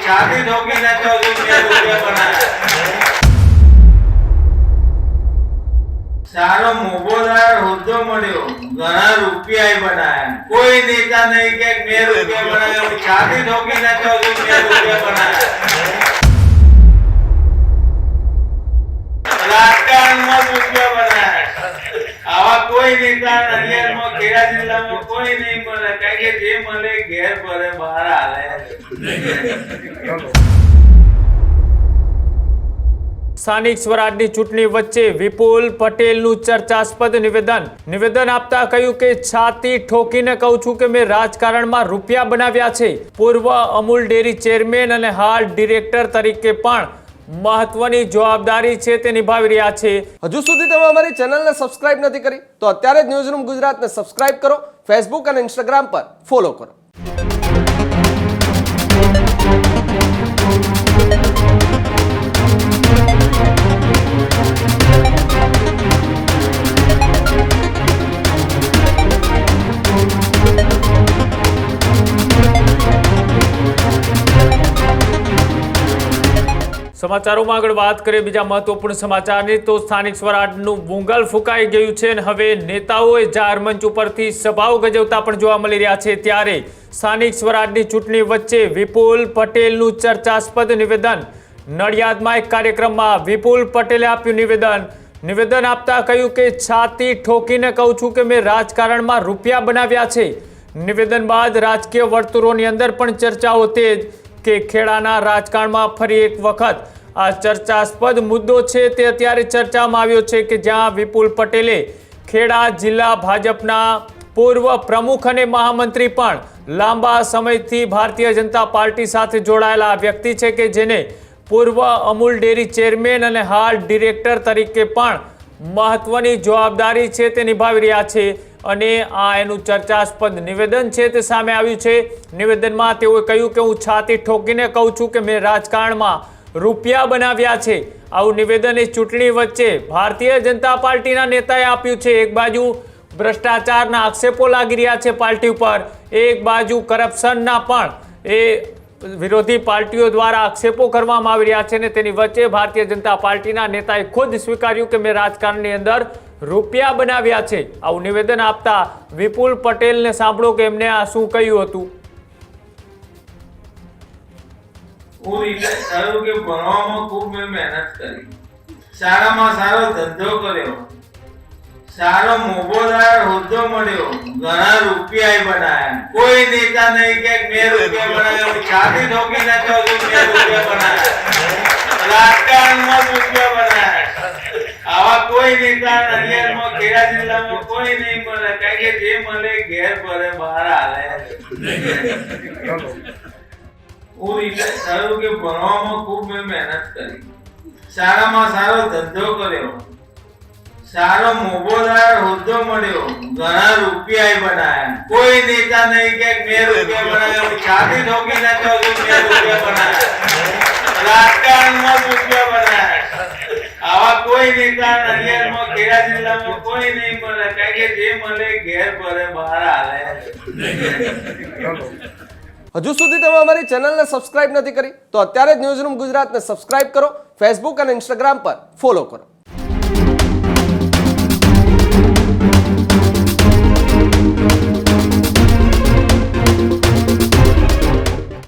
छाती ठोकीને તો રૂપિયા બનાવ્યા। સારો મોભોદાર હોદ્દો મળ્યો, ઘણા રૂપિયા બનાવ્યા। કોઈ નેતા નહીં કે મેં રૂપિયા બનાવ્યા, છાતી ઠોકીને તો રૂપિયા બનાવ્યા। રાજકારણમાં રૂપિયા બનાવ્યા। આવા કોઈ નેતા નડિયાદમાં ખેડા જિલ્લામાં કોઈ નહીં મળે, કારણ કે જે મળે ઘેર ભરે બહાર હાલે। સ્થાનિક સ્વરાજની ચૂંટણી વચ્ચે વિપુલ પટેલનું ચર્ચાસ્પદ નિવેદન આપતા કહ્યું કે છાતી ઠોકીને કહું છું કે મેં રાજકારણમાં રૂપિયા બનાવ્યા છે। પૂર્વ અમૂલ ડેરી ચેરમેન અને હાલ ડિરેક્ટર તરીકે પણ મહત્વની જવાબદારી છે તે નિભાવી રહ્યા છે। હજુ સુધી તમે અમારી ચેનલને સબસ્ક્રાઇબ નથી કરી તો અત્યારે જ ન્યૂઝરૂમ ગુજરાતને સબસ્ક્રાઇબ કરો, ફેસબુક અને ઇન્સ્ટાગ્રામ પર ફોલો કરો। સમાચારોમાં આગળ વાત કરીએ બીજા મહત્વપૂર્ણ સમાચારની તો સ્થાનિક સ્વરાજનું મુંગલ ફૂંકાઈ ગયું છે અને હવે નેતાઓએ જાહેર મંચ ઉપરથી સભાઓ ગજવતા પણ જોવા મળી રહ્યા છે। ત્યારે સ્થાનિક સ્વરાજની ચૂંટણી વચ્ચે વિપુલ પટેલનું ચર્ચાસ્પદ નડિયાદમાં એક કાર્યક્રમમાં વિપુલ પટેલે આપ્યું નિવેદન આપતા કહ્યું કે છાતી ઠોકીને કહું છું કે મેં રાજકારણમાં રૂપિયા બનાવ્યા છે। નિવેદન બાદ રાજકીય વર્તુળોની અંદર પણ ચર્ચાઓ તેજ કે ખેડાના રાજકારણમાં ફરી એક વખત આ ચર્ચાસ્પદ મુદ્દો છે તે અત્યારે ચર્ચામાં આવ્યો છે કે જ્યાં વિપુલ પટેલે ખેડા જિલ્લા ભાજપના પૂર્વ પ્રમુખ અને મહામંત્રી પણ લાંબા સમયથી ભારતીય જનતા પાર્ટી સાથે જોડાયેલા વ્યક્તિ છે કે જેને પૂર્વ અમૂલ ડેરી ચેરમેન અને હાલ ડિરેક્ટર તરીકે પણ મહત્વની જવાબદારી છે તે નિભાવી રહ્યા છે અને આ એનું ચર્ચાસ્પદ નિવેદન છે તે સામે આવ્યું છે। નિવેદનમાં તેઓએ કહ્યું કે હું છાતી ઠોકીને કહું છું કે મેં રાજકારણમાં રૂપિયા બનાવ્યા છે। આવું નિવેદન એ ચૂંટણી વચ્ચે ભારતીય જનતા પાર્ટીના નેતાએ આપ્યું છે। એક બાજુ ભ્રષ્ટાચારના આક્ષેપો લાગી રહ્યા છે પાર્ટી ઉપર, એક બાજુ કરપ્શનના પણ એ વિરોધી પાર્ટીઓ દ્વારા આક્ષેપો કરવામાં આવી રહ્યા છે અને તેની વચ્ચે ભારતીય જનતા પાર્ટીના નેતાએ ખુદ સ્વીકાર્યું કે મેં રાજકારણની અંદર રૂપિયા બનાવ્યા છે। આવું નિવેદન આપતા વિપુલ પટેલને સાંભળો કે એમને આ શું કહ્યું હતું। હું વિચારું કે ભણવામાં ખૂબ મેં મહેનત કરી, સારામાં સારો ધંધો કર્યો, સારો મોભોદાર હોદ્દો મળ્યો, ઘણા રૂપિયા બનાવ્યા। કોઈ નેતા નહીં કે મેં રૂપિયા બનાવ્યા, છાતી ઠોકીને તો રૂપિયા બનાવ્યા। રાજકારણમાં રૂપિયા બનાવ્યા। આવા કોઈ નેતા નડિયાદમાં ખેડા જિલ્લામાં કોઈ નહીં મળે, કારણ કે જે મળે ઘેર ભરે બહાર હાલે। હું વિચારું કે ભણવામાં ખૂબ મેં મહેનત કરી, સારામાં સારો ધંધો કર્યો, સારો મોભોદાર હોદ્દો મળ્યો, ઘણા રૂપિયા બનાવ્યા। કોઈ નેતા નહીં કે મેં રૂપિયા બનાવ્યા, છાતી ઠોકીને તો રૂપિયા બનાવ્યા। રાજકારણમાં રૂપિયા બનાવ્યા। આવા કોઈ નેતા નડિયાદમાં ખેડા જિલ્લામાં કોઈ નહીં મળે, કારણ કે જે મળે ઘેર ભરે બહાર હાલે। હજુ સુધી તમે અમારી ચેનલને સબસ્ક્રાઇબ નથી કરી તો અત્યારે જ ન્યૂઝરૂમ ગુજરાતને સબસ્ક્રાઇબ કરો, ફેસબુક અને ઇન્સ્ટાગ્રામ પર ફોલો કરો।